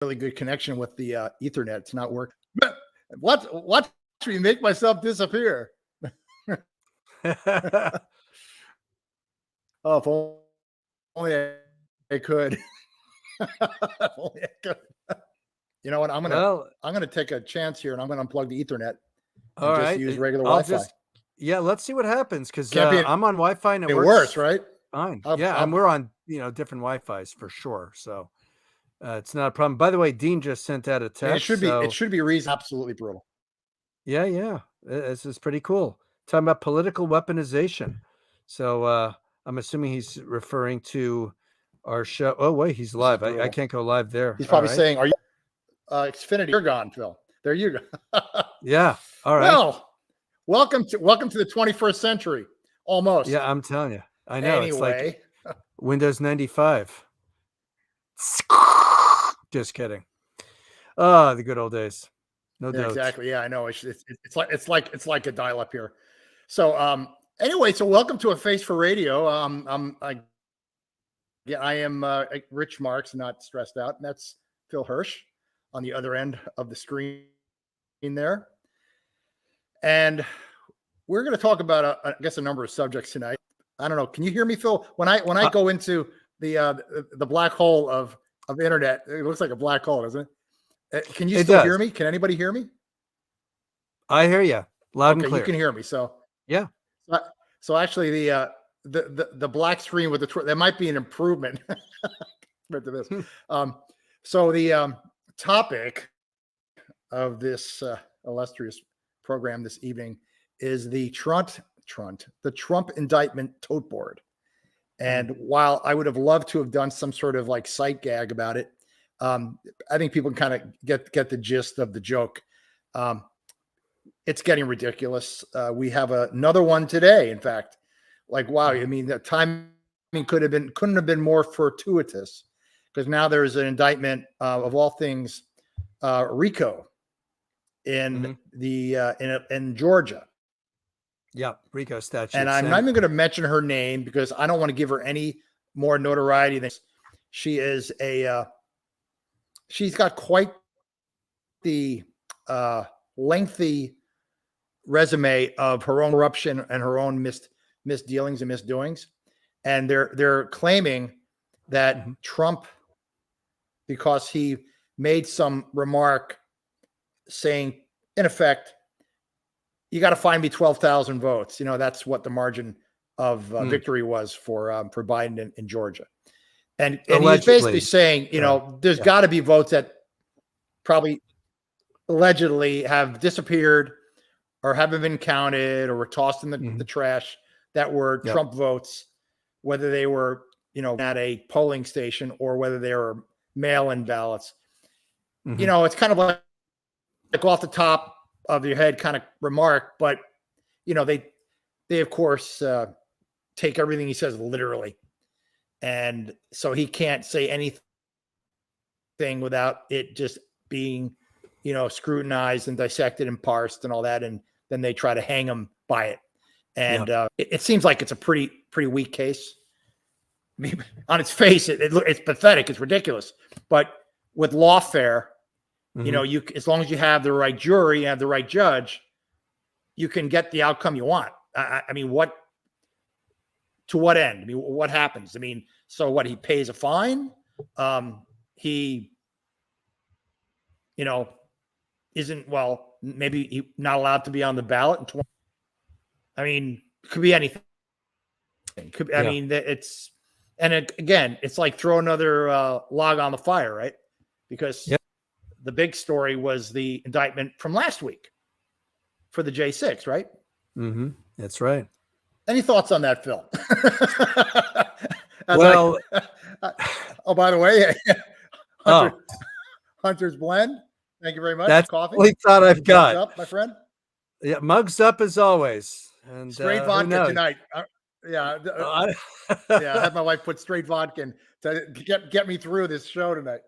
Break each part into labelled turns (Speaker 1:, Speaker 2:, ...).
Speaker 1: really good connection with the Ethernet. It's not working. Watch me make myself disappear. Oh, if only I could. If only I could. You know what? I'm gonna take a chance here, and I'm gonna unplug the Ethernet and just use regular Wi-Fi.
Speaker 2: Yeah, let's see what happens, because I'm on Wi-Fi and it works
Speaker 1: worse, right?
Speaker 2: fine. And we're on different Wi-Fis for sure, so it's not a problem. By the way, Dean just sent out a text.
Speaker 1: It should be reason absolutely brutal.
Speaker 2: Yeah, this is pretty cool. Talking about political weaponization. So I'm assuming he's referring to our show. Oh wait, he's live. I can't go live there.
Speaker 1: He's probably saying, "Are you Xfinity? You're gone, Phil. There you go."
Speaker 2: Yeah. All right.
Speaker 1: Well, welcome to the 21st century. Almost.
Speaker 2: Yeah, I'm telling you. I know.
Speaker 1: Anyway.
Speaker 2: It's like Windows 95. Just kidding. The good old days. No doubt.
Speaker 1: Exactly. Yeah, I know. It's like a dial-up here. So anyway, so welcome to A Face for Radio. I am Rich Marks, not stressed out, and that's Phil Hersh on the other end of the screen there. And we're going to talk about I guess a number of subjects tonight. I don't know. Can you hear me, Phil? When I go into the black hole of the internet, it looks like a black hole, doesn't it? Can you still hear me? Can anybody hear me?
Speaker 2: I hear you loud and clear.
Speaker 1: You can hear me. So
Speaker 2: yeah.
Speaker 1: So actually, the black screen with there might be an improvement compared to this. So the topic of this illustrious program this evening is the Trump indictment tote board. And while I would have loved to have done some sort of like sight gag about it, I think people can kind of get the gist of the joke. It's getting ridiculous. We have another one today. In fact, like, wow. I mean, the timing couldn't have been more fortuitous, because now there's an indictment of all things, RICO in in Georgia.
Speaker 2: Yeah, RICO statute.
Speaker 1: And I'm not even going to mention her name because I don't want to give her any more notoriety than she is. She's got quite the lengthy resume of her own corruption and her own misdealings and misdoings. And they're claiming that Trump, because he made some remark saying, in effect, you got to find me 12,000 votes. You know, that's what the margin of victory was for Biden in Georgia. And he's basically saying, you know, there's got to be votes that probably allegedly have disappeared or haven't been counted or were tossed in the trash that were Trump votes, whether they were, you know, at a polling station or whether they were mail-in ballots. You know, it's kind of like off the top of your head kind of remark, but you know, they of course take everything he says literally. And so he can't say anything without it just being, you know, scrutinized and dissected and parsed and all that. And then they try to hang him by it. And it seems like it's a pretty weak case. I mean, on its face, it's pathetic. It's ridiculous. But with lawfare, you know, as long as you have the right jury, you have the right judge, you can get the outcome you want. I mean, to what end? I mean, what happens? I mean, so what? He pays a fine. He, you know, maybe he's not allowed to be on the ballot. I mean, it could be anything. I mean, again, it's like throw another log on the fire, right? Because the big story was the indictment from last week for the J6, right?
Speaker 2: That's right.
Speaker 1: Any thoughts on that, Phil?
Speaker 2: Well,
Speaker 1: oh, by the way, Hunter's Blend. Thank you very much.
Speaker 2: That's
Speaker 1: coffee.
Speaker 2: The only thought I've got,
Speaker 1: up, my friend.
Speaker 2: Yeah, mugs up as always. And
Speaker 1: straight vodka tonight. I had my wife put straight vodka in to get me through this show tonight.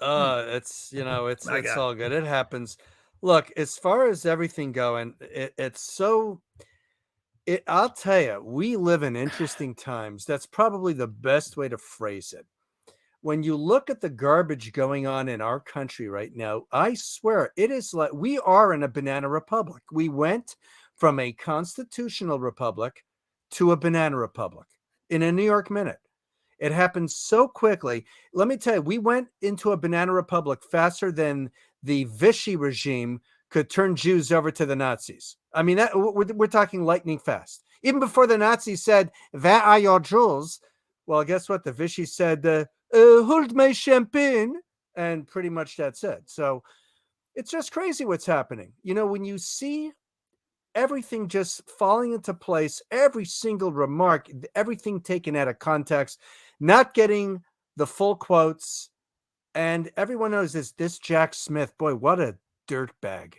Speaker 2: It's, you know, it's all good. It happens. Look, as far as everything going, I'll tell you, we live in interesting times. That's probably the best way to phrase it. when you look at the garbage going on in our country right now, I swear it is like we are in a banana republic. We went from a constitutional republic to a banana republic in a New York minute. It happened so quickly. Let me tell you, we went into a banana republic faster than the Vichy regime could turn Jews over to the Nazis. I mean, we're talking lightning fast. Even before the Nazis said, "Where are your Jews?" Well, guess what? The Vichy said, "Hold my champagne," and pretty much that's it. So it's just crazy what's happening. You know, when you see everything just falling into place, every single remark, everything taken out of context, not getting the full quotes, and everyone knows this Jack Smith, boy, what a dirtbag.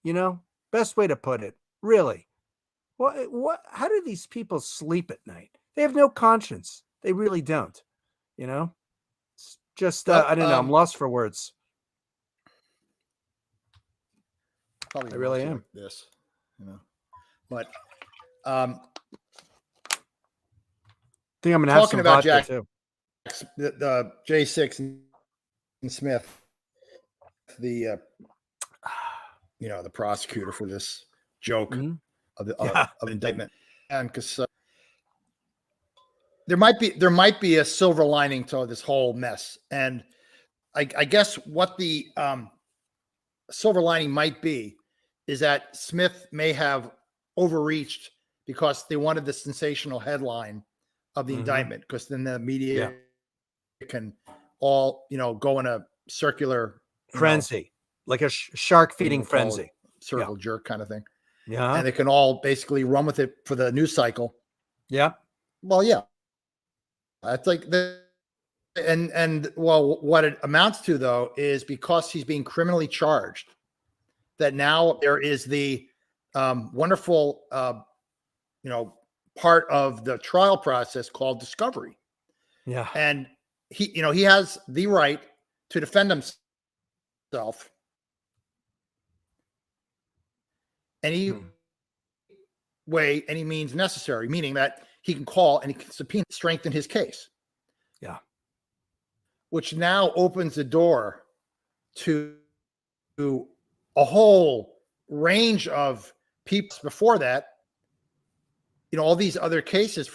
Speaker 2: You know, best way to put it. Really. What? How do these people sleep at night? They have no conscience. They really don't. You know, it's just
Speaker 1: Well,
Speaker 2: I don't know. I'm lost for words.
Speaker 1: Probably
Speaker 2: I really
Speaker 1: like
Speaker 2: am.
Speaker 1: this, you know, but
Speaker 2: I think I'm gonna have
Speaker 1: talking
Speaker 2: some
Speaker 1: about
Speaker 2: vodka
Speaker 1: Jack,
Speaker 2: too.
Speaker 1: the J6 and Smith, the you know, the prosecutor for this joke of the of indictment, and because there might be a silver lining to this whole mess, and I guess what the silver lining might be is that Smith may have overreached because they wanted the sensational headline of the indictment, because then the media can all, you know, go in a circular
Speaker 2: frenzy, like a shark feeding frenzy,
Speaker 1: circle jerk kind of thing.
Speaker 2: Yeah.
Speaker 1: And they can all basically run with it for the news cycle.
Speaker 2: Yeah.
Speaker 1: Well, yeah. It's like the, and well, what it amounts to though is because he's being criminally charged, that now there is the wonderful, you know, part of the trial process called discovery.
Speaker 2: Yeah.
Speaker 1: And he, you know, he has the right to defend himself any way, any means necessary, meaning that he can call and he can subpoena, strengthen his case.
Speaker 2: Yeah.
Speaker 1: Which now opens the door to a whole range of people. Before that, you know, all these other cases,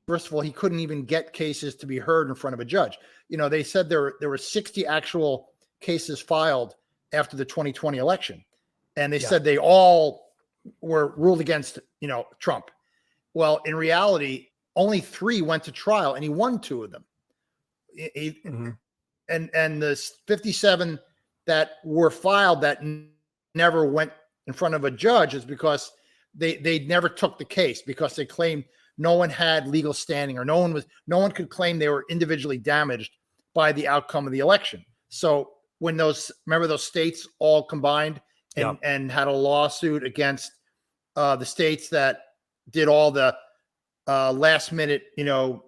Speaker 1: first of all, he couldn't even get cases to be heard in front of a judge. You know, they said there were 60 actual cases filed after the 2020 election. And they said they all were ruled against, you know, Trump. Well, in reality, only 3 went to trial and he won 2 of them. And the 57 that were filed that never went in front of a judge is because they never took the case, because they claimed no one had legal standing, or no one could claim they were individually damaged by the outcome of the election. So when remember those states all combined and had a lawsuit against the states that did all the last minute, you know,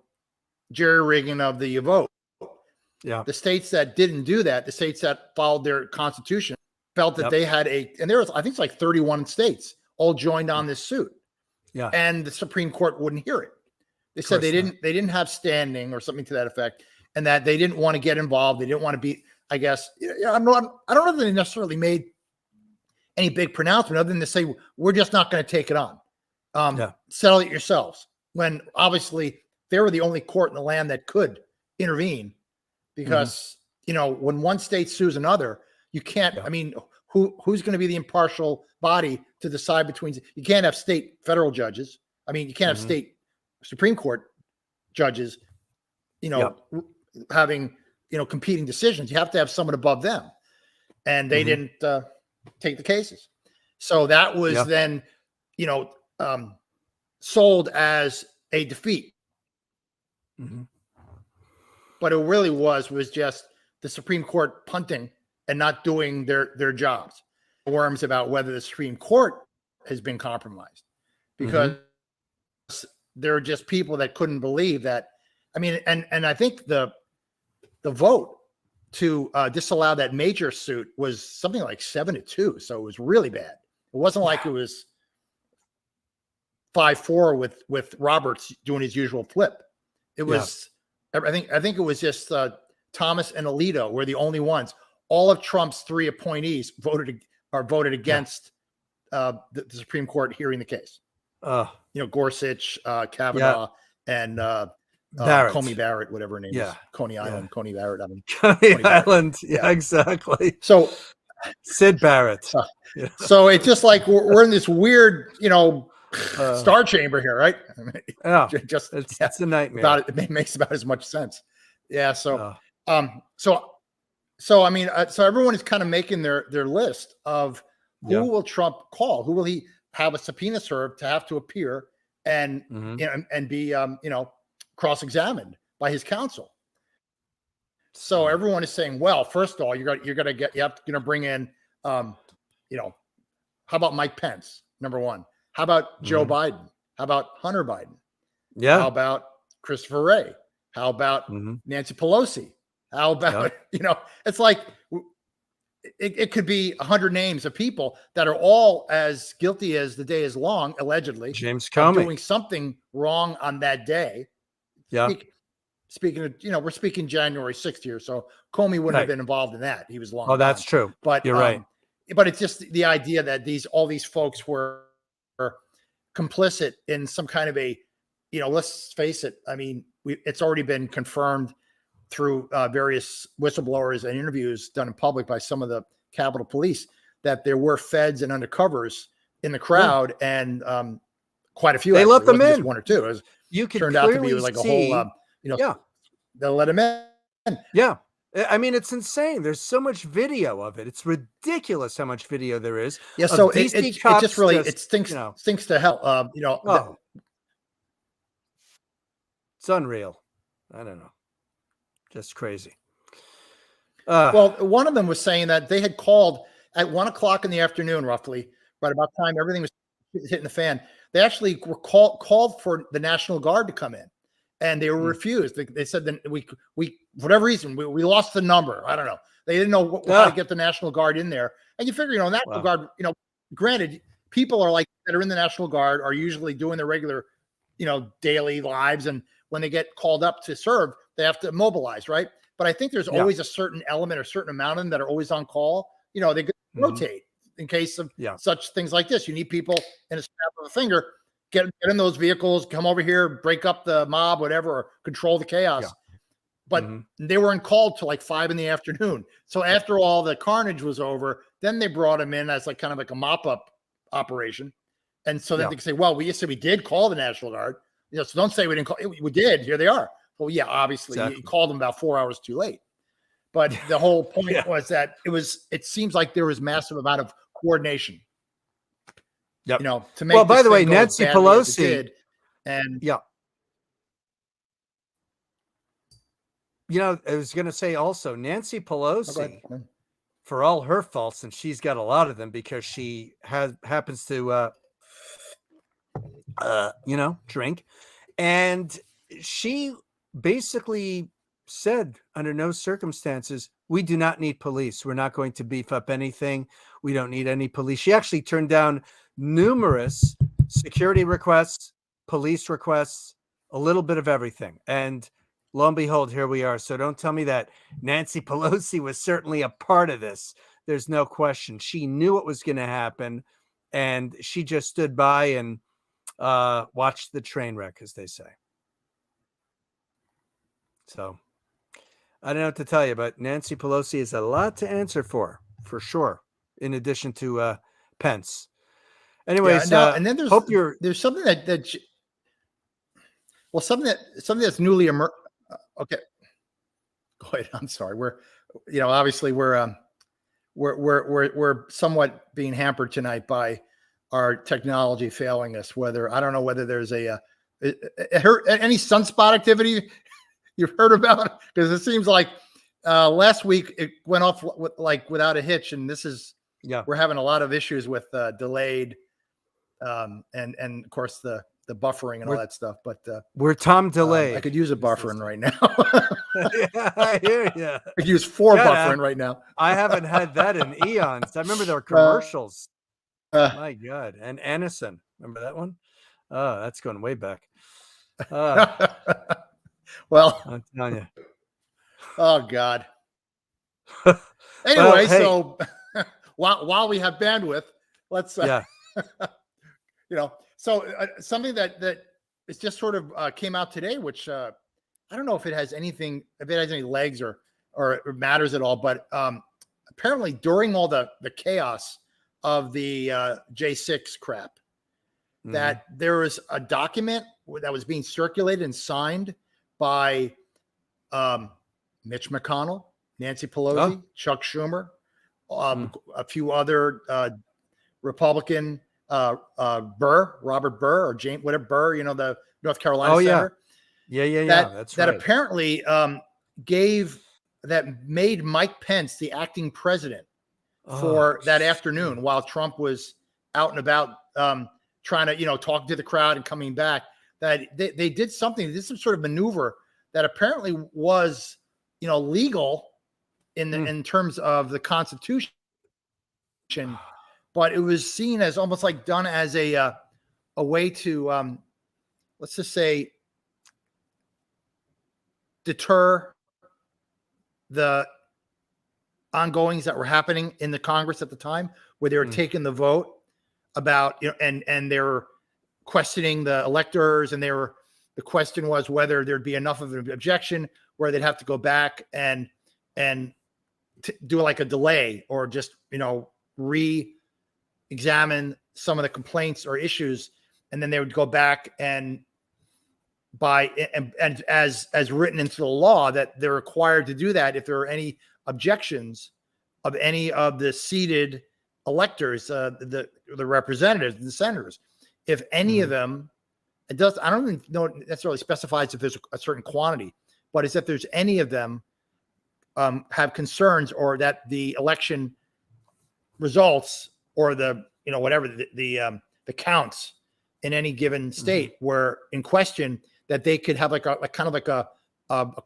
Speaker 1: jerry rigging of the vote.
Speaker 2: Yeah.
Speaker 1: The states that didn't do that, the states that followed their constitution, felt that they had and there was, I think it's like 31 states all joined on this suit.
Speaker 2: Yeah.
Speaker 1: And the Supreme Court wouldn't hear it. They said they didn't have standing or something to that effect, and that they didn't want to get involved. They didn't want to be, I guess, I don't know that they necessarily made any big pronouncement other than to say, we're just not going to take it on. Settle it yourselves. When obviously they were the only court in the land that could intervene, because, you know, when one state sues another, you can't, I mean, who's going to be the impartial body to decide between, you can't have state federal judges. I mean, you can't have state Supreme Court judges, you know, having, you know, competing decisions. You have to have someone above them. And they didn't take the cases. So that was then, you know, sold as a defeat. But it really was just the Supreme Court punting and not doing their jobs. Worms about whether the Supreme Court has been compromised, because there are just people that couldn't believe that. I mean, and I think the vote to disallow that major suit was something like 7-2. So it was really bad. It wasn't like it was 5-4 with Roberts doing his usual flip. It was I think it was just Thomas and Alito were the only ones. All of Trump's 3 appointees voted against the Supreme Court hearing the case. Gorsuch, Kavanaugh, and
Speaker 2: Barrett.
Speaker 1: Comey Barrett, whatever her name is. Coney Island, Coney Barrett.
Speaker 2: Coney Island. Yeah, exactly.
Speaker 1: So
Speaker 2: Sid Barrett.
Speaker 1: So it's just like we're in this weird, star chamber here, right?
Speaker 2: It's a nightmare.
Speaker 1: It makes about as much sense. Yeah. So, so everyone is kind of making their list of who will Trump call, who will he have a subpoena served to have to appear and and be cross-examined by his counsel. So everyone is saying, well, first of all, you're gonna bring in how about Mike Pence, number one? How about Joe Biden? How about Hunter Biden?
Speaker 2: Yeah.
Speaker 1: How about Christopher Wray? How about Nancy Pelosi? How about, it's like it could be 100 names of people that are all as guilty as the day is long, allegedly.
Speaker 2: James Comey
Speaker 1: doing something wrong on that day.
Speaker 2: Yeah.
Speaker 1: Speaking of, we're speaking January 6th here, so Comey wouldn't have been involved in that. He was long.
Speaker 2: Oh, that's true.
Speaker 1: But
Speaker 2: you're right.
Speaker 1: But it's just the idea that all these folks were complicit in some kind of a, let's face it. I mean, it's already been confirmed through various whistleblowers and interviews done in public by some of the Capitol Police that there were feds and undercovers in the crowd, and quite a few.
Speaker 2: They let them in.
Speaker 1: Just one or two.
Speaker 2: You could
Speaker 1: turned out to be like a whole. They'll let him in.
Speaker 2: Yeah. I mean, it's insane. There's so much video of it. It's ridiculous how much video there is.
Speaker 1: Yeah. So it just really it stinks to hell.
Speaker 2: It's unreal. I don't know. Just crazy.
Speaker 1: Well, one of them was saying that they had called at 1:00 in the afternoon, roughly, right about time everything was hitting the fan. They actually were called for the National Guard to come in, and they were refused. They said that we for whatever reason we lost the number. I don't know. They didn't know how to get the National Guard in there. And you figure, National Guard, granted, people are that are in the National Guard are usually doing their regular, daily lives, and when they get called up to serve, they have to mobilize, right? But I think there's always a certain element or certain amount of them that are always on call. They rotate in case of such things like this. You need people in a snap of a finger, get in those vehicles, come over here, break up the mob, whatever, or control the chaos. Yeah. But they weren't called till 5 p.m. So after all the carnage was over, then they brought him in as kind of a mop-up operation. And so that they can say, well, we did call the National Guard. So don't say we didn't call. We did. Here they are. Well, yeah, obviously you called them about 4 hours too late. But the whole point was that it seems like there was massive amount of coordination.
Speaker 2: Yep.
Speaker 1: To make.
Speaker 2: Well, by the way, Nancy Pelosi
Speaker 1: and
Speaker 2: I was going to say also Nancy Pelosi, for all her faults, and she's got a lot of them because she happens to drink, and she basically said under no circumstances, we do not need police. We're not going to beef up anything. We don't need any police. She actually turned down numerous security requests, police requests, a little bit of everything. And lo and behold, here we are. So don't tell me that Nancy Pelosi was certainly a part of this. There's no question. She knew what was going to happen, and she just stood by and watched the train wreck, as they say. So I don't know what to tell you, but Nancy Pelosi is a lot to answer for sure, in addition to Pence. Anyways,
Speaker 1: and then there's something something that's newly emerged. Okay, go ahead. I'm sorry. We're obviously we're somewhat being hampered tonight by our technology failing us. I don't know whether there's any sunspot activity you've heard about, because it seems like last week it went off without a hitch, and this is we're having a lot of issues with delayed and of course the buffering and all that stuff. But
Speaker 2: we're Tom delayed.
Speaker 1: I could use a buffering right now.
Speaker 2: Yeah, I hear you.
Speaker 1: I could use 4 buffering right now.
Speaker 2: I haven't had that in eons. I remember there were commercials. My God. And Anison. Remember that one? Oh, that's going way back.
Speaker 1: Well,
Speaker 2: I'm telling you.
Speaker 1: oh God.
Speaker 2: Well,
Speaker 1: Anyway,
Speaker 2: hey,
Speaker 1: so while we have bandwidth, let's
Speaker 2: yeah.
Speaker 1: So something that is just sort of came out today, which I don't know if it has anything, if it has any legs or it matters at all, but apparently during all the chaos of the J6 crap, that there was a document that was being circulated and signed by Mitch McConnell, Nancy Pelosi, Chuck Schumer, a few other Republican, Robert Burr or James, whatever Burr, the North Carolina senator.
Speaker 2: Yeah. That's right.
Speaker 1: Apparently made Mike Pence the acting president for that afternoon while Trump was out and about trying to, talk to the crowd and coming back. That they did something. This is some sort of maneuver that apparently was, legal in terms of the Constitution, but it was seen as almost like done as a way to, let's just say, deter the ongoings that were happening in the Congress at the time, where they were taking the vote about, and they were questioning the electors, and the question was whether there'd be enough of an objection where they'd have to go back and do like a delay or just, re-examine some of the complaints or issues. And then they would go back and as written into the law that they're required to do that if there are any objections of any of the seated electors, the representatives, the senators. If any of them, I don't even know it necessarily specifies if there's a certain quantity, but it's if there's any of them have concerns or that the election results or the whatever the counts in any given state were in question, that they could have like a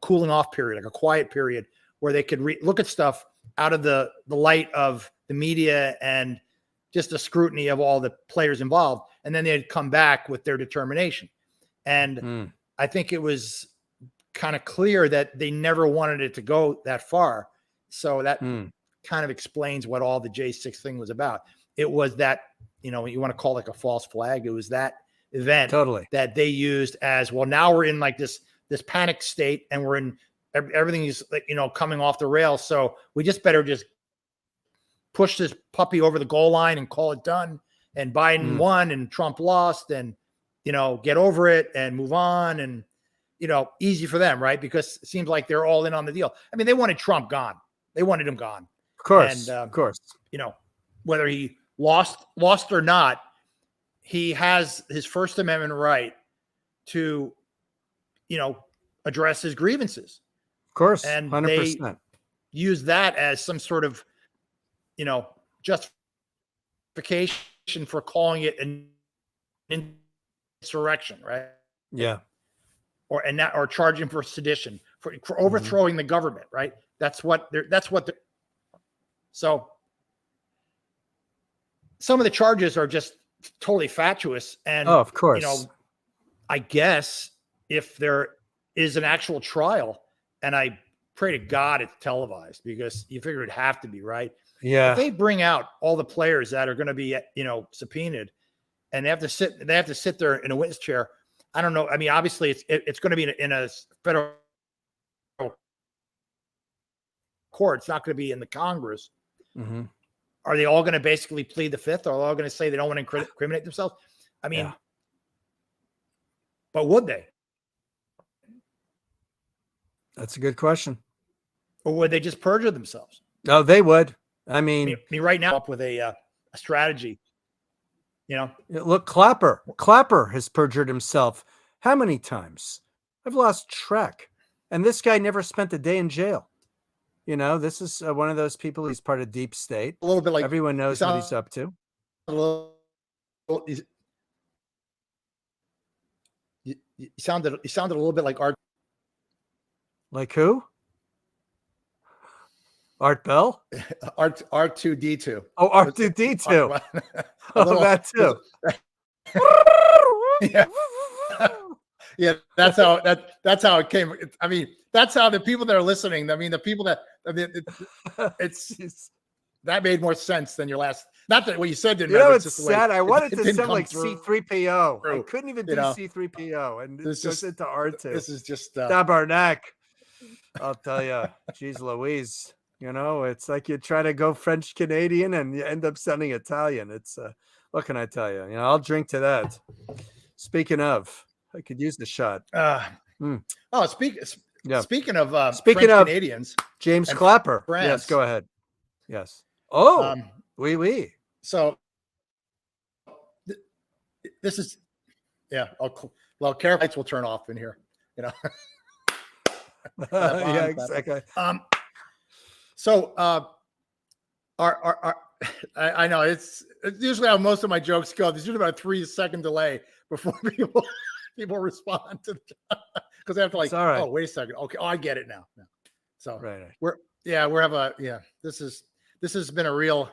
Speaker 1: cooling off period, like a quiet period where they could look at stuff out of the light of the media and just the scrutiny of all the players involved. And then they'd come back with their determination. And I think it was kind of clear that they never wanted it to go that far. So that kind of explains what all the J6 thing was about. It was that, you want to call it like a false flag. It was that event that they used as, well, now we're in like this panic state and we're in, everything is, coming off the rails. So we just better just push this puppy over the goal line and call it done. And Biden won and Trump lost, and, get over it and move on. And, easy for them, right? Because it seems like they're all in on the deal. I mean, they wanted Trump gone. They wanted him gone.
Speaker 2: Of course.
Speaker 1: And,
Speaker 2: of course.
Speaker 1: Whether he lost or not, he has his First Amendment right to, address his grievances.
Speaker 2: Of course.
Speaker 1: And
Speaker 2: 100%.
Speaker 1: they use that as some sort of, justification for calling it an insurrection, right?
Speaker 2: Yeah.
Speaker 1: Or charging for sedition, for overthrowing the government, right? So some of the charges are just totally fatuous. And,
Speaker 2: of course,
Speaker 1: I guess if there is an actual trial, and I pray to God it's televised, because you figure it'd have to be, right?
Speaker 2: Yeah.
Speaker 1: If they bring out all the players that are going to be, subpoenaed, and they have to sit there in a witness chair. I don't know. I mean, obviously it's going to be in a federal court. It's not going to be in the Congress. Are they all going to basically plead the fifth? Or are they all going to say they don't want to incriminate themselves? I mean, but would they?
Speaker 2: That's a good question.
Speaker 1: Or would they just perjure themselves?
Speaker 2: No, they would. I mean,
Speaker 1: right now, up with a strategy.
Speaker 2: Look, Clapper has perjured himself how many times? I've lost track. And this guy never spent a day in jail. This is one of those people. He's part of deep state.
Speaker 1: A little bit like
Speaker 2: everyone knows what he's up to.
Speaker 1: You sounded a little bit like Art.
Speaker 2: Like who? Art Bell?
Speaker 1: R2D2.
Speaker 2: Oh, R2D2. Oh, that too.
Speaker 1: Yeah. Yeah, that's how it came. I mean, that's how the people that are listening. I mean, the people that it's
Speaker 2: Jeez.
Speaker 1: that made more sense than your last. Not that what you said didn't
Speaker 2: You
Speaker 1: matter.
Speaker 2: know,
Speaker 1: It's
Speaker 2: it's
Speaker 1: just the way
Speaker 2: sad. I wanted
Speaker 1: it
Speaker 2: to
Speaker 1: didn't
Speaker 2: sound
Speaker 1: come
Speaker 2: like
Speaker 1: through.
Speaker 2: C3PO. I couldn't even do
Speaker 1: You know,
Speaker 2: C3PO, and it
Speaker 1: this
Speaker 2: goes
Speaker 1: is
Speaker 2: into R2.
Speaker 1: this is just
Speaker 2: Tabarnak. I'll tell you, geez Louise, you know, it's like you try to go French Canadian and you end up sounding Italian. It's what can I tell you? You know, I'll drink to that. Speaking of, I could use the shot.
Speaker 1: Oh, speaking of
Speaker 2: Speaking
Speaker 1: French
Speaker 2: of
Speaker 1: Canadians,
Speaker 2: James
Speaker 1: and
Speaker 2: Clapper.
Speaker 1: France.
Speaker 2: Yes, go ahead. Yes. Oh, oui.
Speaker 1: So this is, yeah. Well, care lights will turn off in here. You know.
Speaker 2: Yeah, exactly.
Speaker 1: So I know it's usually how most of my jokes go. There's usually about a 3-second delay before people respond to because they have to like,
Speaker 2: right.
Speaker 1: Oh, wait a second. Okay. Oh, I get it now. So
Speaker 2: Right.
Speaker 1: this has been a real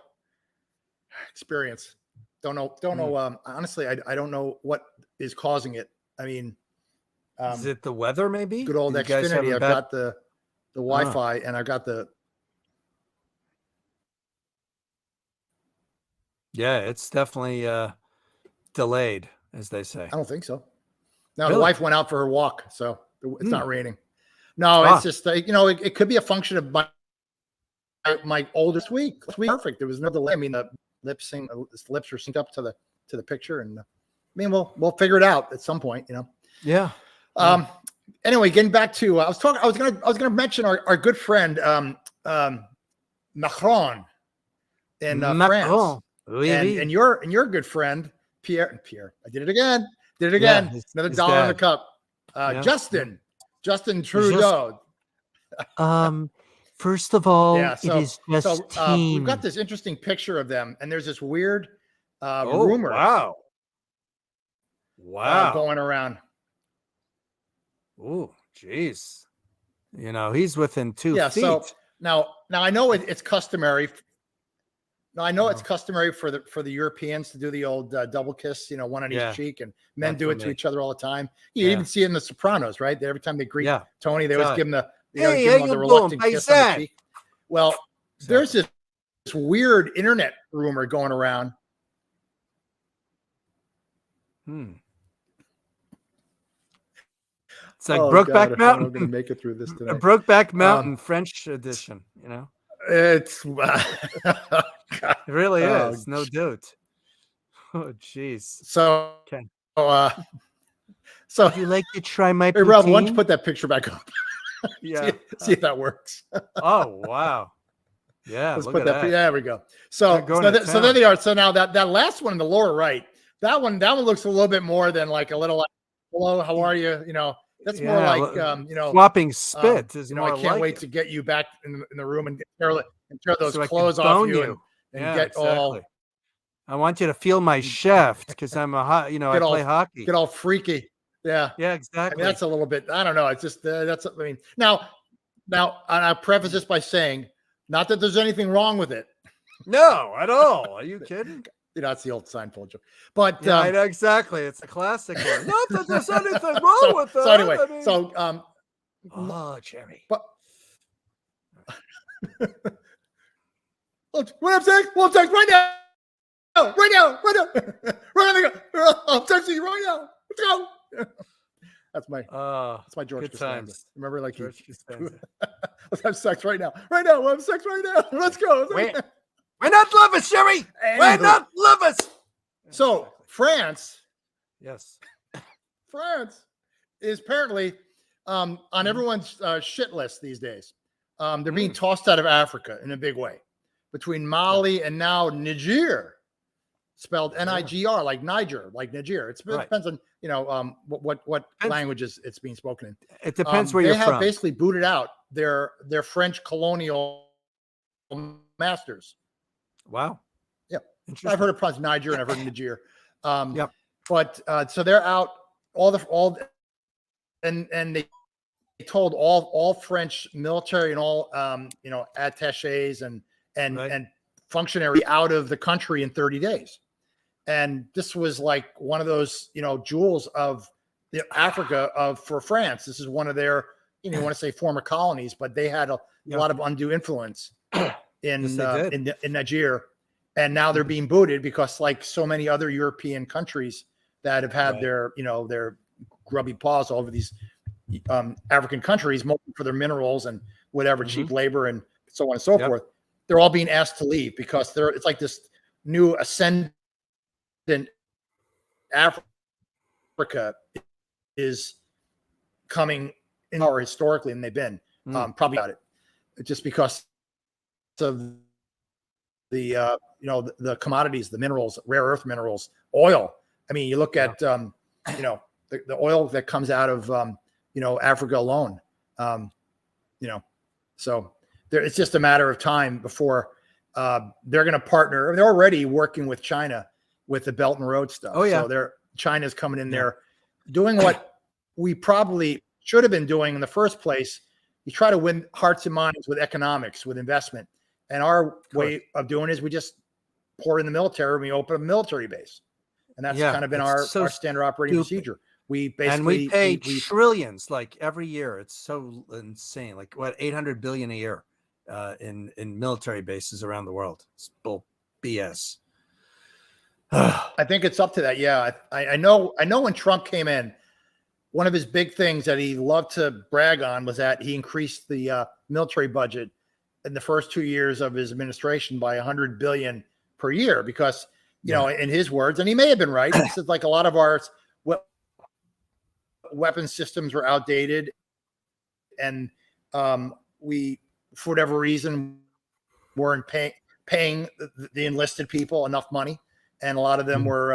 Speaker 1: experience. Don't know. Honestly, I don't know what is causing it. I mean,
Speaker 2: is it the weather? Maybe
Speaker 1: good old Xfinity. I've got the Wi-Fi and I've got the.
Speaker 2: Yeah, it's definitely delayed, as they say.
Speaker 1: I don't think so. No,
Speaker 2: Really?
Speaker 1: The wife went out for her walk, so it's not raining. No, it's just it could be a function of my oldest week. Last week, perfect. There was no delay. I mean, the lips were synced up to the picture, and I mean, we'll figure it out at some point, you know.
Speaker 2: Yeah.
Speaker 1: Anyway, getting back to I was gonna mention our good friend Macron in France, and your good friend Pierre. I did it again.
Speaker 2: Yeah,
Speaker 1: Another dollar in the cup. Justin Trudeau.
Speaker 3: First of all,
Speaker 1: Yeah,
Speaker 3: it is just
Speaker 1: we've got this interesting picture of them, and there's this weird rumor.
Speaker 2: Wow.
Speaker 1: Going around.
Speaker 2: Oh, geez. You know, he's within 2 feet.
Speaker 1: So now I know it's customary. Now I know it's customary for the Europeans to do the old double kiss, you know, one on each cheek, and men do it to each other all the time. You even see it in The Sopranos, right? Every time they greet Tony, they always give him the reluctant kiss on the cheek. Well, there's this weird internet rumor going around.
Speaker 2: It's like Brokeback Mountain.
Speaker 1: I'm going to make it through this today.
Speaker 2: Brokeback Mountain French edition, you know?
Speaker 1: It's
Speaker 2: it really is, no doubt. Oh, jeez.
Speaker 1: So,
Speaker 3: would you like to try my
Speaker 1: poutine? Hey, Rob, why don't you put that picture back up?
Speaker 2: Yeah.
Speaker 1: see if that works.
Speaker 2: Oh, wow. Yeah,
Speaker 1: let's
Speaker 2: look
Speaker 1: put
Speaker 2: at
Speaker 1: that.
Speaker 2: that.
Speaker 1: There we go. So there they are. So now that last one in the lower right, that one looks a little bit more than like a little like, hello, how are you? You know, that's more like you know,
Speaker 2: swapping spit is
Speaker 1: I can't wait to get you back in the room and tear those clothes off you and get all.
Speaker 2: I want you to feel my shaft because I'm I play hockey.
Speaker 1: Get all freaky. Yeah.
Speaker 2: Yeah, exactly.
Speaker 1: I mean, that's a little bit. I don't know. It's just that's. I mean, now I preface this by saying, not that there's anything wrong with it.
Speaker 2: No, at all. Are you kidding?
Speaker 1: You know, it's the old Seinfeld joke. But
Speaker 2: I know exactly. It's a classic one. Not that there's anything wrong with that.
Speaker 1: So anyway,
Speaker 2: Jerry.
Speaker 1: But what I'm saying? Well, I'm saying right now. Right now. I'm texting you right now. Let's go. That's my George Costanza. Remember, like George Costanza. Let's have sex right now. Right now. We'll have sex right now. Let's go.
Speaker 2: Why not love us, Jerry? Why not love us?
Speaker 1: So France.
Speaker 2: Yes.
Speaker 1: France is apparently on everyone's shit list these days. They're being tossed out of Africa in a big way, between Mali and now Niger, spelled Niger, like Niger, like Niger. It depends on what languages it's being spoken in.
Speaker 2: It depends where you're from.
Speaker 1: They have basically booted out their French colonial masters.
Speaker 2: Wow.
Speaker 1: Yeah, I've heard it pronounced Niger and I've heard Niger.
Speaker 2: Yep.
Speaker 1: But so they're out. And they told all French military and all attachés and functionary out of the country in 30 days. And this was like one of those jewels of Africa for France. This is one of their, you want to say former colonies, but they had a lot of undue influence in Niger, and now they're being booted because, like so many other European countries that have had their grubby paws all over these African countries, mostly for their minerals and whatever, cheap labor and so on and so forth. They're all being asked to leave because it's like this new ascendant Africa is coming in power historically, and they've been probably about it just because of the the commodities, the minerals, rare earth minerals, oil. I mean, you look at the oil that comes out of Africa alone. So it's just a matter of time before they're going to partner. They're already working with China with the Belt and Road stuff.
Speaker 2: Oh yeah,
Speaker 1: so China's coming in there doing what we probably should have been doing in the first place. You try to win hearts and minds with economics, with investment. And our way of doing it is we just pour in the military and we open a military base. And that's kind of been our standard operating procedure. We
Speaker 2: pay trillions like every year. It's so insane. Like what, 800 billion a year in military bases around the world. It's bull BS.
Speaker 1: I think it's up to that. Yeah. I know when Trump came in, one of his big things that he loved to brag on was that he increased the military budget in the first 2 years of his administration by 100 billion per year, because, in his words, and he may have been right. He said like a lot of our weapon systems were outdated, and we, for whatever reason, weren't paying the enlisted people enough money. And a lot of them were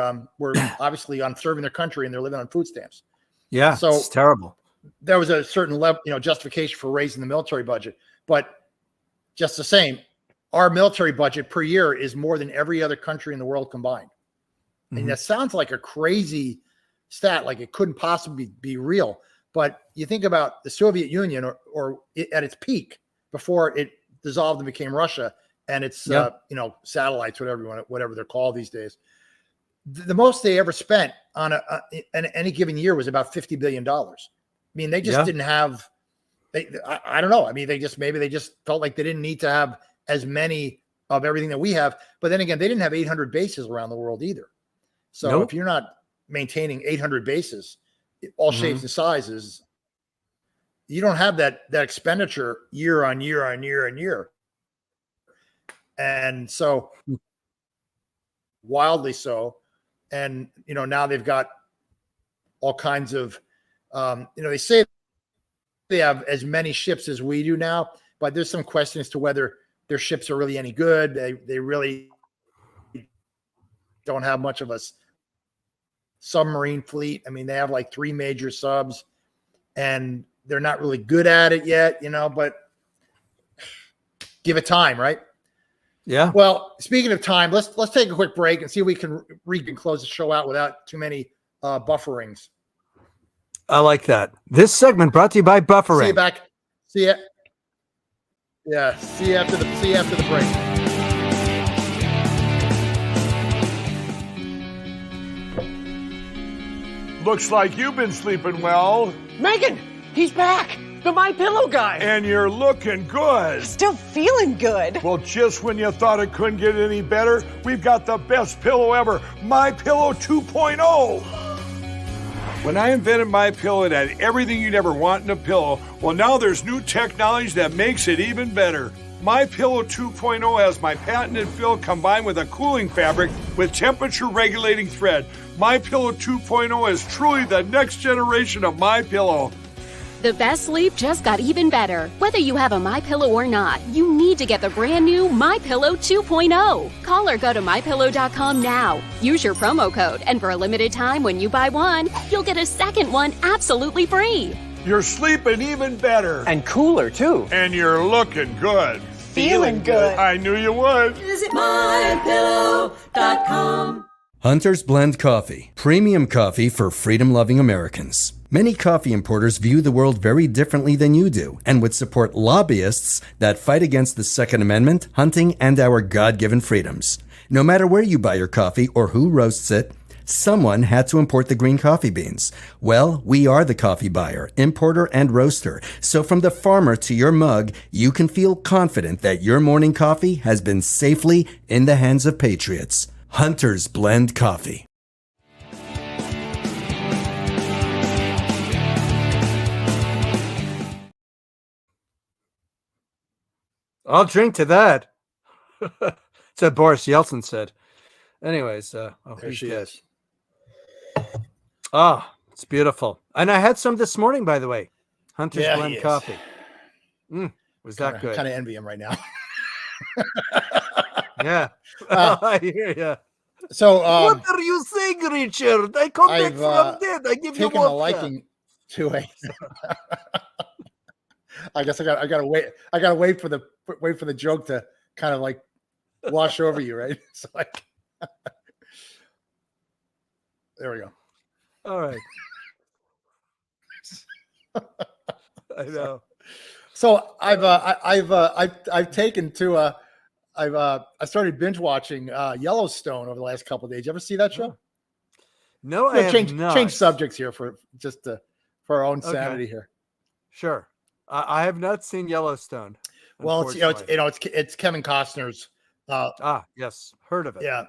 Speaker 1: obviously on serving their country, and they're living on food stamps.
Speaker 2: Yeah, so it's terrible.
Speaker 1: There was a certain level, justification for raising the military budget, but just the same, our military budget per year is more than every other country in the world combined. And that sounds like a crazy stat, like it couldn't possibly be real. But you think about the Soviet Union, or at its peak before it dissolved and became Russia, and its satellites, whatever they're called these days. The most they ever spent on any given year was about $50 billion. I mean, they just didn't have. I don't know. I mean, they just felt like they didn't need to have as many of everything that we have. But then again, they didn't have 800 bases around the world either. So if you're not maintaining 800 bases, all shapes and sizes, you don't have that expenditure year on year on year on year. And so wildly so. And, now they've got all kinds of, they say they have as many ships as we do now, but there's some question as to whether their ships are really any good. They really don't have much of a submarine fleet. I mean, they have like 3 major subs, and they're not really good at it yet, but give it time, right?
Speaker 2: Yeah.
Speaker 1: Well, speaking of time, let's take a quick break and see if we can close the show out without too many bufferings.
Speaker 2: I like that. This segment brought to you by Buffering.
Speaker 1: See you back. See ya. Yeah. See you after the break.
Speaker 4: Looks like you've been sleeping well.
Speaker 5: Megan, he's back. The My Pillow guy.
Speaker 4: And you're looking good.
Speaker 5: Still feeling good.
Speaker 4: Well, just when you thought it couldn't get any better, we've got the best pillow ever, My Pillow 2.0. When I invented My Pillow, it had everything you'd ever want in a pillow. Well, now there's new technology that makes it even better. My Pillow 2.0 has my patented fill combined with a cooling fabric with temperature regulating thread. My Pillow 2.0 is truly the next generation of My Pillow.
Speaker 6: The best sleep just got even better. Whether you have a MyPillow or not, you need to get the brand new MyPillow 2.0. Call or go to MyPillow.com now. Use your promo code, and for a limited time when you buy one, you'll get a second one absolutely free.
Speaker 4: You're sleeping even better.
Speaker 5: And cooler, too.
Speaker 4: And you're looking good.
Speaker 5: Feeling good.
Speaker 4: I knew you would.
Speaker 7: Visit MyPillow.com.
Speaker 8: Hunter's Blend Coffee, premium coffee for freedom-loving Americans. Many coffee importers view the world very differently than you do and would support lobbyists that fight against the Second Amendment, hunting, and our God-given freedoms. No matter where you buy your coffee or who roasts it, Someone had to import the green coffee beans. Well, we are the coffee buyer, importer, and roaster. So from the farmer to your mug, you can feel confident that your morning coffee has been safely in the hands of Patriots. Hunter's Blend Coffee.
Speaker 2: I'll drink to that. So Boris Yeltsin said. Anyways,
Speaker 1: There she is.
Speaker 2: Ah, it's beautiful. And I had some this morning, by the way. Hunter's
Speaker 1: Yeah, he
Speaker 2: Blend
Speaker 1: is.
Speaker 2: Coffee. Was that good?
Speaker 1: Kind of envy him right now.
Speaker 2: Yeah. I hear you.
Speaker 1: So
Speaker 2: What are you saying, Richard? I come back
Speaker 1: I've
Speaker 2: from dead. I give you
Speaker 1: taken a
Speaker 2: vodka.
Speaker 1: liking to a. I guess I gotta wait. I gotta wait for the joke to kind of like wash over you, right? So like, there we go.
Speaker 2: All right. I know.
Speaker 1: So I've taken to I started binge watching Yellowstone over the last couple of days. You ever see that show?
Speaker 2: No, I
Speaker 1: We'll
Speaker 2: have
Speaker 1: change
Speaker 2: not.
Speaker 1: subjects here for our own sanity here.
Speaker 2: Sure. I have not seen Yellowstone.
Speaker 1: Well,
Speaker 2: unfortunately.
Speaker 1: it's Kevin Costner's.
Speaker 2: Yes, heard of it.
Speaker 1: Yeah,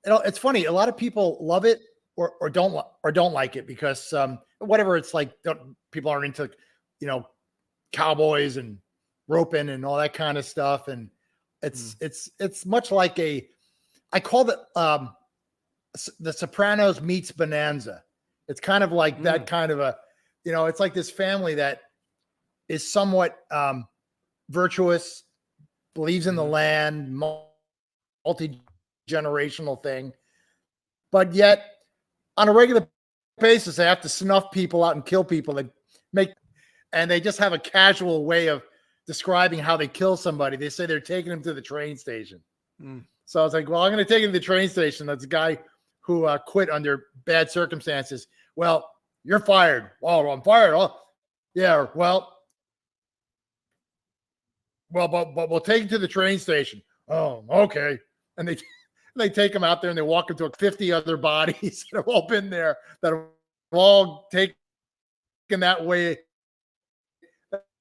Speaker 1: it's funny. A lot of people love it or don't like it because whatever it's like, people aren't into cowboys and roping and all that kind of stuff, and it's much like I call it The Sopranos meets Bonanza. It's kind of like that kind of a, it's like this family that is somewhat virtuous, believes in the land, multi-generational thing, but yet on a regular basis, they have to snuff people out and kill people and they just have a casual way of describing how they kill somebody. They say they're taking them to the train station. So I was like, well, I'm going to take him to the train station. That's a guy who quit under bad circumstances. Well, you're fired. Oh, I'm fired. Oh, yeah. Well, but we'll take him to the train station. Oh, okay. And they take him out there and they walk into 50 other bodies that have all been there, that have all taken that way.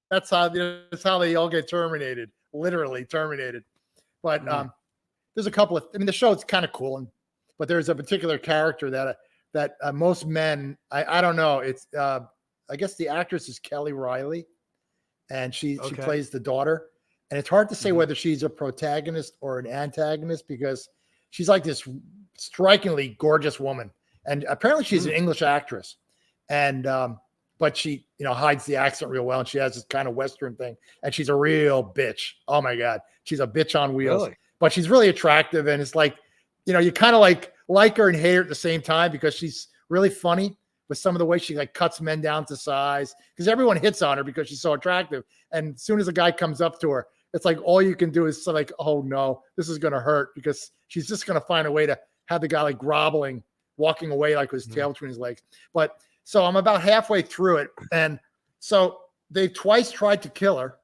Speaker 1: That's how they all get terminated, literally terminated. But there's a couple of, the show is kind of cool, but there's a particular character that most men, I don't know. It's I guess the actress is Kelly Riley, and she plays the daughter. And it's hard to say whether she's a protagonist or an antagonist because she's like this strikingly gorgeous woman. And apparently she's an English actress. And, but she, hides the accent real well. And she has this kind of Western thing. And she's a real bitch. Oh my God. She's a bitch on wheels.
Speaker 2: Really?
Speaker 1: But she's really attractive. And it's like, you kind of like her and hate her at the same time because she's really funny with some of the way she cuts men down to size, because everyone hits on her because she's so attractive. And as soon as a guy comes up to her, it's like all you can do is like, oh no, this is going to hurt, because she's just going to find a way to have the guy groveling, walking away with his tail between his legs. But so I'm about halfway through it. And so they've twice tried to kill her.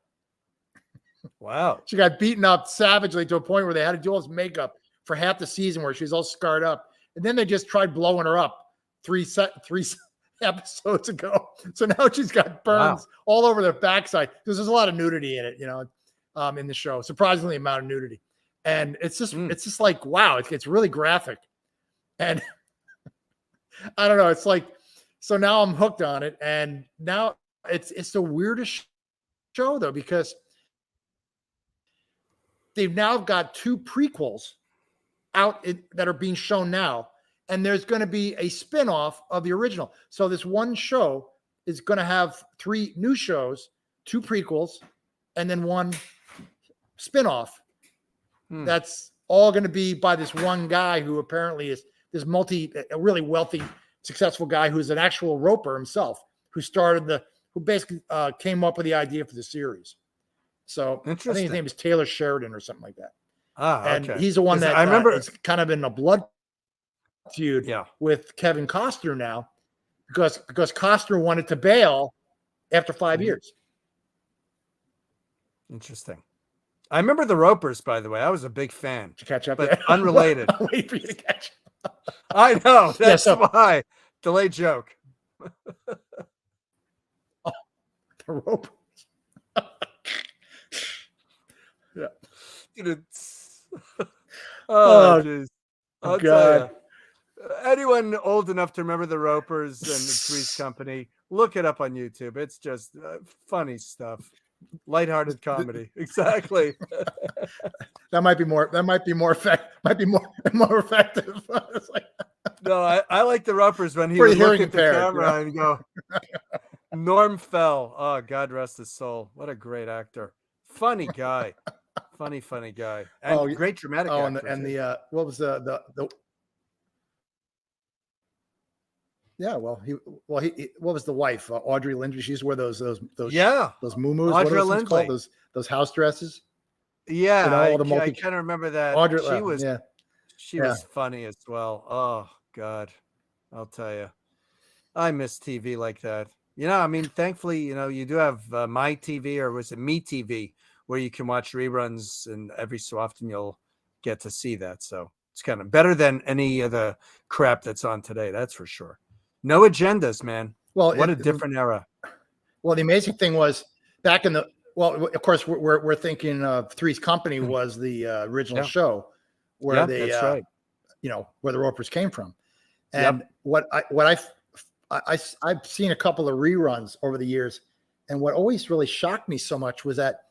Speaker 2: Wow.
Speaker 1: She got beaten up savagely to a point where they had to do all this makeup for half the season where she's all scarred up. And then they just tried blowing her up three episodes ago. So now she's got burns all over their backside because there's a lot of nudity in it, in the show. Surprisingly amount of nudity. And it's just like, wow, it's really graphic. And I don't know. It's like, so now I'm hooked on it. And now it's the weirdest show though, because they've now got 2 prequels out that are being shown now. And there's going to be a spinoff of the original. So this one show is going to have 3 new shows, 2 prequels, and then 1 spinoff. That's all going to be by this one guy who apparently is this a really wealthy, successful guy who's an actual roper himself, who basically came up with the idea for the series. So I think his name is Taylor Sheridan or something like that. And he's the one that I remember it's kind of in a blood feud with Kevin Costner now, because Costner wanted to bail after 5 years.
Speaker 2: Interesting. I remember the Ropers, by the way. I was a big fan.
Speaker 1: Did you catch up?
Speaker 2: But unrelated.
Speaker 1: I'll wait for you to catch up.
Speaker 2: I know. That's
Speaker 1: so-
Speaker 2: why. Delayed joke.
Speaker 1: The rope. Yeah.
Speaker 2: Oh, jeez. I'll tell
Speaker 1: God.
Speaker 2: you. Anyone old enough to remember the Ropers and the Three's Company, look it up on YouTube. It's just funny stuff. Lighthearted comedy. Exactly.
Speaker 1: That might be more effective. It's like,
Speaker 2: No, I like the Ropers when he
Speaker 1: For
Speaker 2: would
Speaker 1: the
Speaker 2: look
Speaker 1: hearing
Speaker 2: at the
Speaker 1: impaired,
Speaker 2: camera and go, Norm Fell. Oh, God rest his soul. What a great actor. Funny guy. Funny guy. And great dramatic actor.
Speaker 1: and
Speaker 2: too.
Speaker 1: the what was the yeah, well, he what was the wife? Audrey Lindley. She used to wear those
Speaker 2: Yeah.
Speaker 1: those muumuus. What are
Speaker 2: Audrey
Speaker 1: those things called?
Speaker 2: Lindley.
Speaker 1: Those house dresses.
Speaker 2: Yeah,
Speaker 1: You know, all the
Speaker 2: I
Speaker 1: multi-
Speaker 2: kind of remember that.
Speaker 1: Audrey,
Speaker 2: She was
Speaker 1: yeah.
Speaker 2: she was funny as well. Oh God, I'll tell you, I miss TV like that. You know, I mean, thankfully, you know, you do have My TV, or was it Me TV, where you can watch reruns, and every so often you'll get to see that. So it's kind of better than any of the crap that's on today. That's for sure. No agendas, man.
Speaker 1: Well,
Speaker 2: What a different era.
Speaker 1: Well, the amazing thing was back in the of course, we're thinking Three's Company was the original show where they,
Speaker 2: that's right.
Speaker 1: you know, where the Ropers came from. And I've seen a couple of reruns over the years, and what always really shocked me so much was that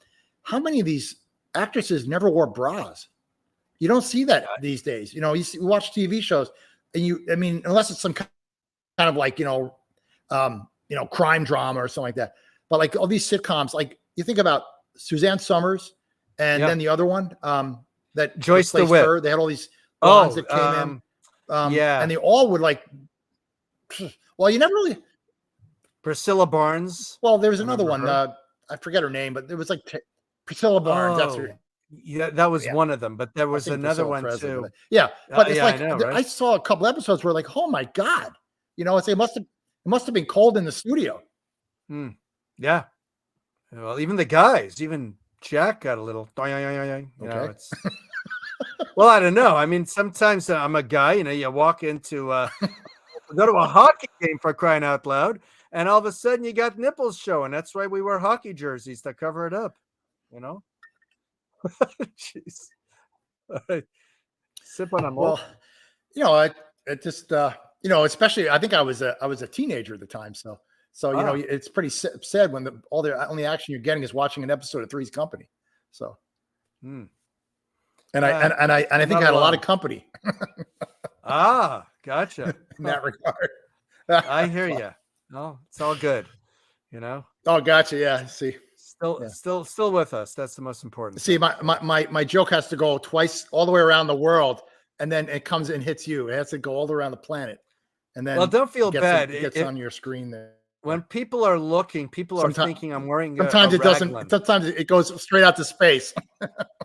Speaker 1: how many of these actresses never wore bras. You don't see that these days. You know, you watch TV shows, and I mean, unless it's some kind of like crime drama or something like that. But like all these sitcoms, like you think about Suzanne Summers, and then the other one that
Speaker 2: Joyce
Speaker 1: replaced
Speaker 2: DeWitt.
Speaker 1: her. They had all these blondes that came in, and they all would like. Well, you never really.
Speaker 2: Priscilla Barnes.
Speaker 1: Well, there was another one. I forget her name, but it was like Priscilla Barnes. That's her.
Speaker 2: Yeah, that was one of them, but there was another one too.
Speaker 1: But, yeah, but it's like
Speaker 2: I know, right?
Speaker 1: I saw a couple episodes where like, oh my God, you know, it must have been cold in the studio.
Speaker 2: Yeah. Well, even the guys, even Jack got a little. You know, it's, well, I don't know. I mean, sometimes I'm a guy. You know, you walk into go to a hockey game, for crying out loud, and all of a sudden you got nipples showing. That's why we wear hockey jerseys to cover it up. You know. Jeez. All right. Sip on a
Speaker 1: Well, you know, it just you know, especially I think I was a teenager at the time, so you know, it's pretty sad when all the only action you're getting is watching an episode of Three's Company. So, and I think I had a lot of company.
Speaker 2: Gotcha.
Speaker 1: In that regard.
Speaker 2: I hear you. No, it's all good. You know.
Speaker 1: Oh, gotcha. Yeah. See.
Speaker 2: Still with us. That's the most important.
Speaker 1: See, my joke has to go twice all the way around the world, and then it comes and hits you. It has to go all around the planet, and then
Speaker 2: don't feel bad.
Speaker 1: It gets on your screen there.
Speaker 2: When people are looking, people are thinking I'm wearing.
Speaker 1: Sometimes it doesn't.
Speaker 2: raglan.
Speaker 1: Sometimes it goes straight out to space.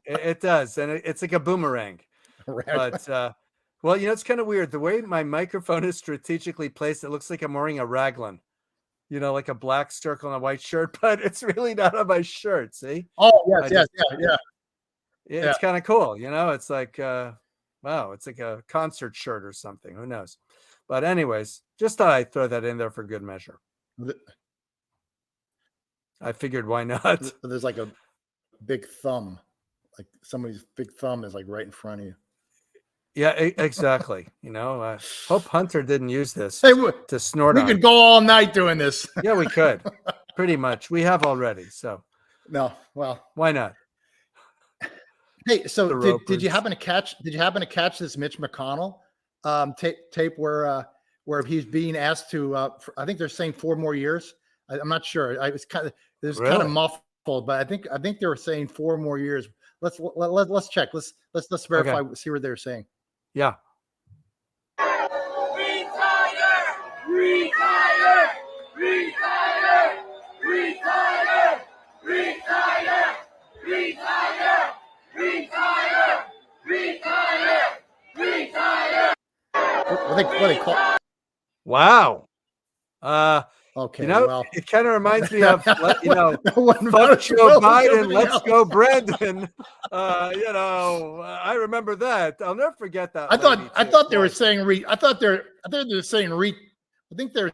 Speaker 2: It does, and it's like a boomerang. But well, you know, it's kind of weird the way my microphone is strategically placed. It looks like I'm wearing a raglan. You know, like a black circle on a white shirt, but it's really not on my shirt. See?
Speaker 1: Oh, yes, yeah.
Speaker 2: It's kind of cool. You know, it's like, wow, it's like a concert shirt or something. Who knows? But anyways, just thought I'd throw that in there for good measure. I figured, why not?
Speaker 1: There's like a big thumb, like somebody's big thumb is like right in front of you.
Speaker 2: Yeah, exactly. You know, I hope Hunter didn't use this
Speaker 1: Hey,
Speaker 2: to snort
Speaker 1: we
Speaker 2: on.
Speaker 1: could go all night doing this.
Speaker 2: Yeah, we could. Pretty much. We have already. So
Speaker 1: no, well,
Speaker 2: why not?
Speaker 1: Hey, so did you happen to catch this Mitch McConnell tape where he's being asked to I think they're saying 4 more years. I'm not sure. It was kind of muffled, but I think they were saying 4 more years. Let's check. Let's verify.
Speaker 2: Okay.
Speaker 1: See what they're saying.
Speaker 2: Yeah.
Speaker 1: What they call?
Speaker 2: Wow.
Speaker 1: Okay,
Speaker 2: You know,
Speaker 1: well,
Speaker 2: it kind of reminds me of, you know,
Speaker 1: that wasn't
Speaker 2: fuck
Speaker 1: about
Speaker 2: Joe
Speaker 1: Will,
Speaker 2: Biden,
Speaker 1: somebody
Speaker 2: let's
Speaker 1: else.
Speaker 2: go Brandon. You know, I remember that. I'll never forget that.
Speaker 1: I thought they were
Speaker 2: Boy.
Speaker 1: saying I thought they were saying I think they're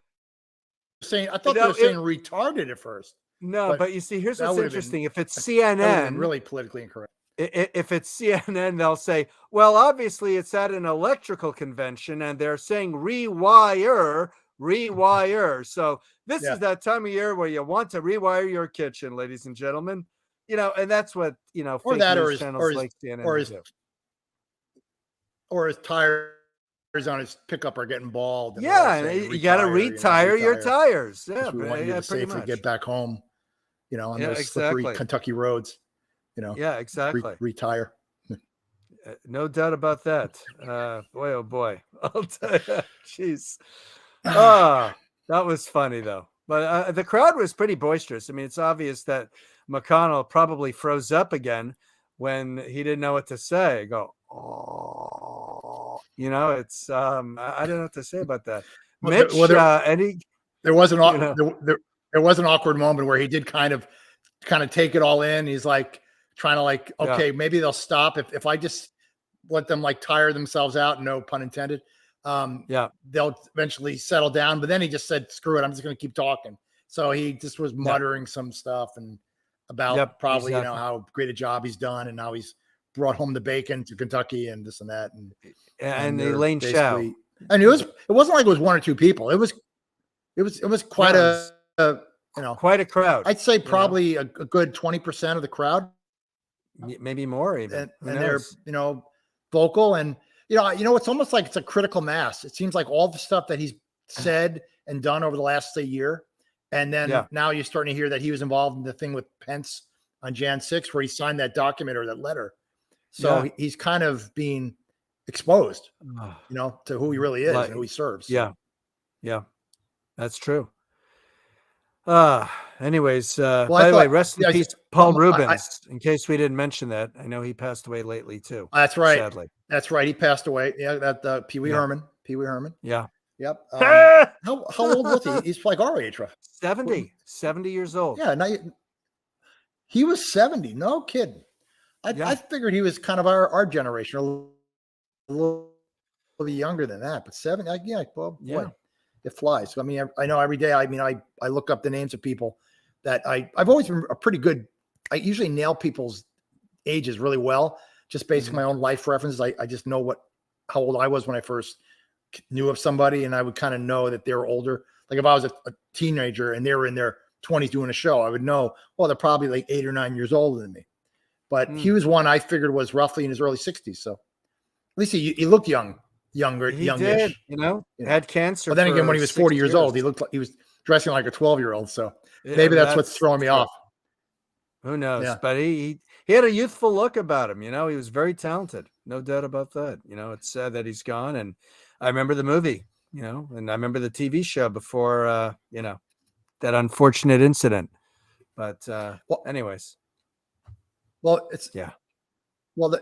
Speaker 1: saying I thought they
Speaker 2: No,
Speaker 1: were saying retarded at first.
Speaker 2: No, but you see, here's
Speaker 1: that
Speaker 2: what's
Speaker 1: would've been-
Speaker 2: interesting. If it's
Speaker 1: That would've been
Speaker 2: CNN,
Speaker 1: really politically incorrect.
Speaker 2: if it's CNN, they'll say, well, obviously it's at an electrical convention and they're saying rewire. So this is that time of year where you want to rewire your kitchen, ladies and gentlemen. You know, and that's what, you know,
Speaker 1: Or
Speaker 2: fake
Speaker 1: that,
Speaker 2: news channels like CNN do.
Speaker 1: Or his tires on his pickup are getting bald. and they're
Speaker 2: Yeah,
Speaker 1: all
Speaker 2: and
Speaker 1: saying,
Speaker 2: you got to retire your tires. Yeah,
Speaker 1: because we want you to
Speaker 2: pretty
Speaker 1: safely
Speaker 2: much.
Speaker 1: get back home, you know, on
Speaker 2: Yeah,
Speaker 1: those slippery
Speaker 2: exactly.
Speaker 1: Kentucky roads, you know.
Speaker 2: Yeah, exactly.
Speaker 1: Retire.
Speaker 2: No doubt about that. Boy, oh boy. I'll tell you. Jeez. That was funny though. But the crowd was pretty boisterous. I mean, it's obvious that McConnell probably froze up again when he didn't know what to say. Go, oh, you know, it's I don't know what to say about that. Mitch,
Speaker 1: there was an
Speaker 2: you know.
Speaker 1: there was an awkward moment where he did kind of take it all in. He's like trying to like, okay, maybe they'll stop if I just let them like tire themselves out, no pun intended. They'll eventually settle down. But then he just said, screw it, I'm just going to keep talking. So he just was muttering some stuff and about probably, you know, how great a job he's done and how he's brought home the bacon to Kentucky and this and that.
Speaker 2: And Elaine Chao.
Speaker 1: And it wasn't like it was one or two people. It was quite you know,
Speaker 2: quite a crowd.
Speaker 1: I'd say probably a good 20% of the crowd,
Speaker 2: maybe more even.
Speaker 1: And they're, you know, vocal. And you know, it's almost like it's a critical mass. It seems like all the stuff that he's said and done over the last year, and then now you're starting to hear that he was involved in the thing with Pence on Jan 6, where he signed that document or that letter. So he's kind of being exposed, you know, to who he really is and who he serves.
Speaker 2: Yeah, that's true. Anyways, by the way, rest in peace, Paul Rubens. In case we didn't mention that, I know he passed away lately too.
Speaker 1: That's right.
Speaker 2: Sadly,
Speaker 1: that's right. He passed away. Yeah, that Pee Wee Herman. Pee Wee Herman.
Speaker 2: Yeah.
Speaker 1: Yep. How old was he? He's like our age, right?
Speaker 2: 70 years old.
Speaker 1: Yeah. Now he was 70. No kidding. I figured he was kind of our generation, a little bit younger than that, but 70. Boy, it flies. So, I mean, I know every day. I mean, I look up the names of people that I've always been a pretty good. I usually nail people's ages really well, just based on my own life references. I just know how old I was when I first knew of somebody, and I would kind of know that they were older. Like if I was a teenager and they were in their 20s doing a show, I would know, well, they're probably like 8 or 9 years older than me. But he was one I figured was roughly in his early 60s. So at least he looked youngish.
Speaker 2: Did, you know, had cancer.
Speaker 1: But then again, when he was 40 years old, he looked like he was dressing like a 12-year-old. So maybe that's what's throwing me off.
Speaker 2: Who knows? Yeah. But he had a youthful look about him. You know, he was very talented. No doubt about that. You know, it's sad that he's gone. And I remember the movie, you know, and I remember the TV show before, you know, that unfortunate incident. But anyways.
Speaker 1: Well, it's Well, the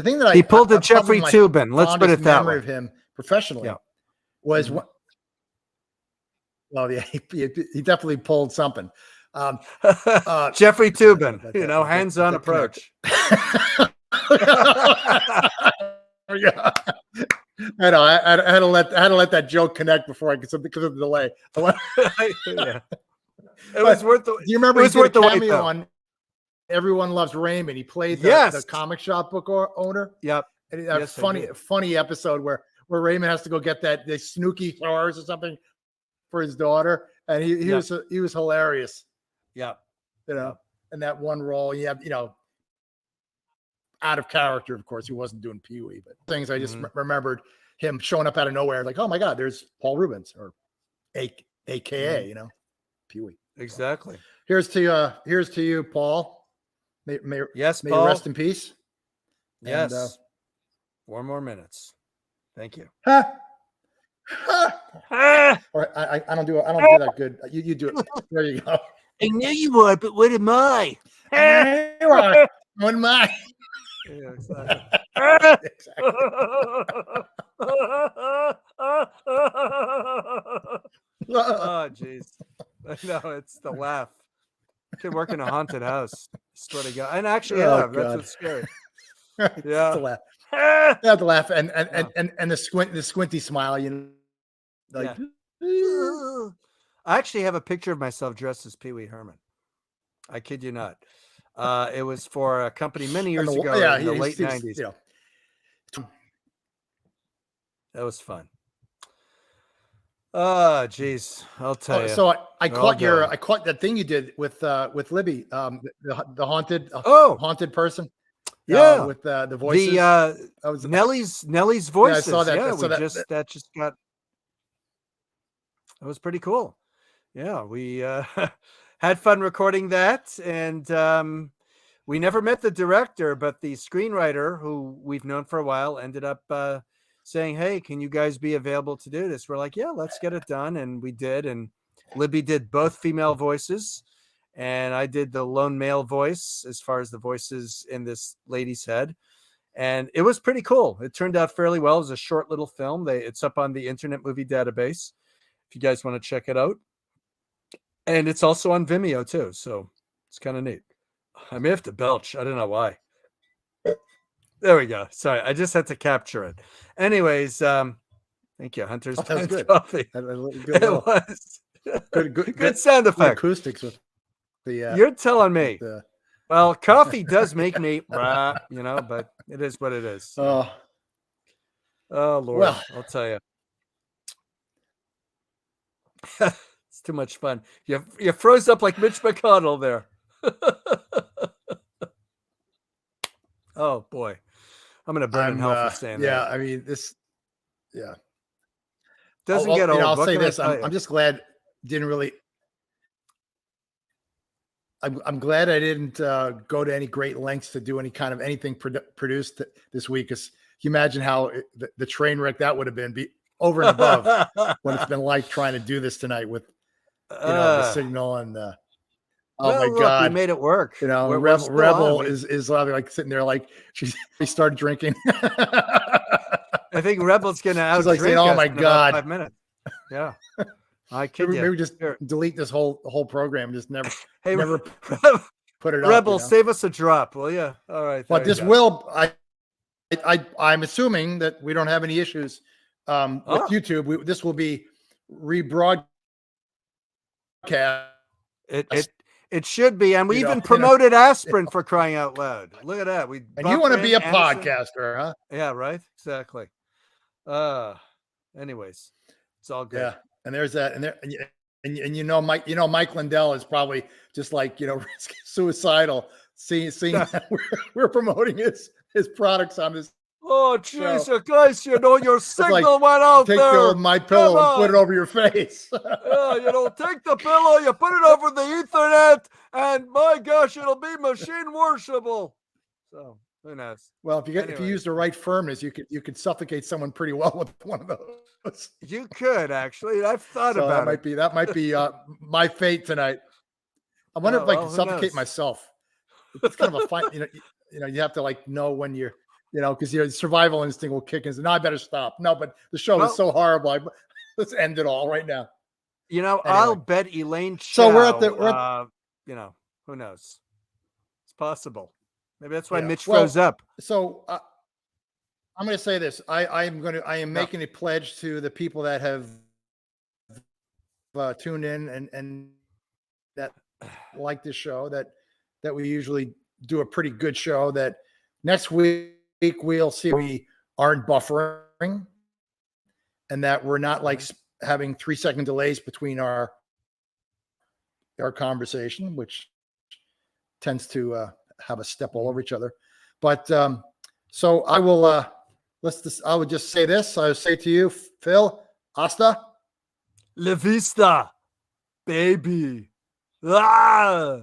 Speaker 1: thing that
Speaker 2: he pulled a Jeffrey Toobin. Let's put it that way.
Speaker 1: Of him professionally was what. Well, yeah, he definitely pulled something.
Speaker 2: Jeffrey Toobin, you know, hands-on approach.
Speaker 1: I know. I had to let that joke connect before I could, because of the delay.
Speaker 2: It was worth the.
Speaker 1: Do you remember he did a cameo on Everyone Loves Raymond? He played the comic shop book owner.
Speaker 2: Yep.
Speaker 1: And a funny episode where Raymond has to go get the Snooki flowers or something for his daughter, and he was hilarious.
Speaker 2: Yeah.
Speaker 1: You know, in that one role, you know, out of character, of course, he wasn't doing Pee Wee, but things I just remembered him showing up out of nowhere, like, oh my God, there's Paul Rubens, or AKA, you know, Pee Wee.
Speaker 2: Exactly.
Speaker 1: Here's to you, Paul. May
Speaker 2: Paul.
Speaker 1: you rest in peace.
Speaker 2: Yes. And, 4 more minutes. Thank you.
Speaker 1: All right, I don't do that good. You do it. There you go.
Speaker 3: I know you are, but what am I?
Speaker 1: What am I?
Speaker 2: Yeah, exactly. No, it's the laugh. Could work in a haunted house. Swear to God. And actually,
Speaker 1: Oh,
Speaker 2: yeah, that's
Speaker 1: God.
Speaker 2: what's scary.
Speaker 1: Just
Speaker 2: Yeah.
Speaker 1: to laugh. Yeah, to laugh and the squinty smile, like
Speaker 2: I actually have a picture of myself dressed as Pee Wee Herman. I kid you not. It was for a company many years ago in the late 90s.
Speaker 1: You know.
Speaker 2: That was fun. Oh, geez. I'll tell you.
Speaker 1: So I caught
Speaker 2: God.
Speaker 1: I caught that thing you did with Libby, the haunted person.
Speaker 2: Yeah,
Speaker 1: with the voices.
Speaker 2: The Nellie's voices.
Speaker 1: I saw that.
Speaker 2: Yeah,
Speaker 1: I saw that.
Speaker 2: that just got. That was pretty cool. Yeah, we had fun recording that, and we never met the director, but the screenwriter, who we've known for a while, ended up saying, "Hey, can you guys be available to do this?" We're like, "Yeah, let's get it done," and we did. And Libby did both female voices, and I did the lone male voice as far as the voices in this lady's head. And it was pretty cool. It turned out fairly well. It was a short little film. It's up on the Internet Movie Database if you guys want to check it out. And it's also on Vimeo too, so it's kind of neat. I may have to belch. I don't know why. There we go. Sorry, I just had to capture it. Anyways, thank you, Hunter's
Speaker 1: that was good.
Speaker 2: Coffee.
Speaker 1: Good,
Speaker 2: It was
Speaker 1: good
Speaker 2: sound effect.
Speaker 1: Acoustics with the.
Speaker 2: You're telling me. Well, coffee does make me, but it is what it is. So. Oh Lord,
Speaker 1: well,
Speaker 2: I'll tell you. It's too much fun. You froze up like Mitch McConnell there. Oh boy, I'm gonna burn in hell for saying that.
Speaker 1: Yeah, I mean this. Yeah,
Speaker 2: doesn't get old.
Speaker 1: I'll say this. I'm just glad didn't really. I'm glad I didn't go to any great lengths to do any kind of anything produced this week. Because you imagine how the train wreck that would have been over and above what it's been like trying to do this tonight with the signal and my God,
Speaker 2: we made it work.
Speaker 1: Rebel is like sitting there like she started drinking.
Speaker 2: I think Rebel's gonna out
Speaker 1: like saying, "Oh my God,
Speaker 2: 5 minutes." Yeah, I kid you.
Speaker 1: Maybe just delete this whole program. Just never,
Speaker 2: hey,
Speaker 1: never put it up.
Speaker 2: Rebel, save us a drop, will you? All right.
Speaker 1: But this I'm assuming that we don't have any issues with YouTube. This will be rebroadcast.
Speaker 2: It should be, and we even promoted aspirin for crying out loud. Look at that.
Speaker 1: And you want to be a podcaster, huh?
Speaker 2: Yeah, right. Exactly. Anyways, it's all good.
Speaker 1: Yeah, and there's that, and Mike Lindell is probably just like suicidal, seeing that we're promoting his products on this.
Speaker 2: Oh, Jesus, guys, your signal went out
Speaker 1: take
Speaker 2: there.
Speaker 1: Take the old My Pillow and put it over your face.
Speaker 2: Yeah, take the pillow, you put it over the Ethernet, and my gosh, it'll be machine worshipable. So, who knows?
Speaker 1: Well, if you use the right firmness, you could suffocate someone pretty well with one of those.
Speaker 2: You could, actually. I've thought about it.
Speaker 1: That might be my fate tonight. I wonder if I can suffocate myself. It's kind of a fine, you have to know when you're, because your survival instinct will kick in. So, no, I better stop. No, but the show is so horrible. Let's end it all right now.
Speaker 2: Anyway. I'll bet Elaine Chow,
Speaker 1: so we're at
Speaker 2: who knows? It's possible. Maybe that's why Mitch froze up.
Speaker 1: So I'm going to say this. I am making a pledge to the people that have tuned in and that like this show, that we usually do a pretty good show, that next week we'll see we aren't buffering and that we're not having 3-second delays between our conversation, which tends to have a step all over each other. But so I will I would just say this. I would say to you, Phil, hasta
Speaker 2: la vista, baby. Ah!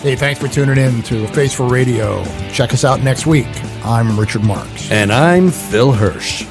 Speaker 1: Hey, thanks for tuning in to Face for Radio. Check us out next week. I'm Richard Marks.
Speaker 8: And I'm Phil Hersh.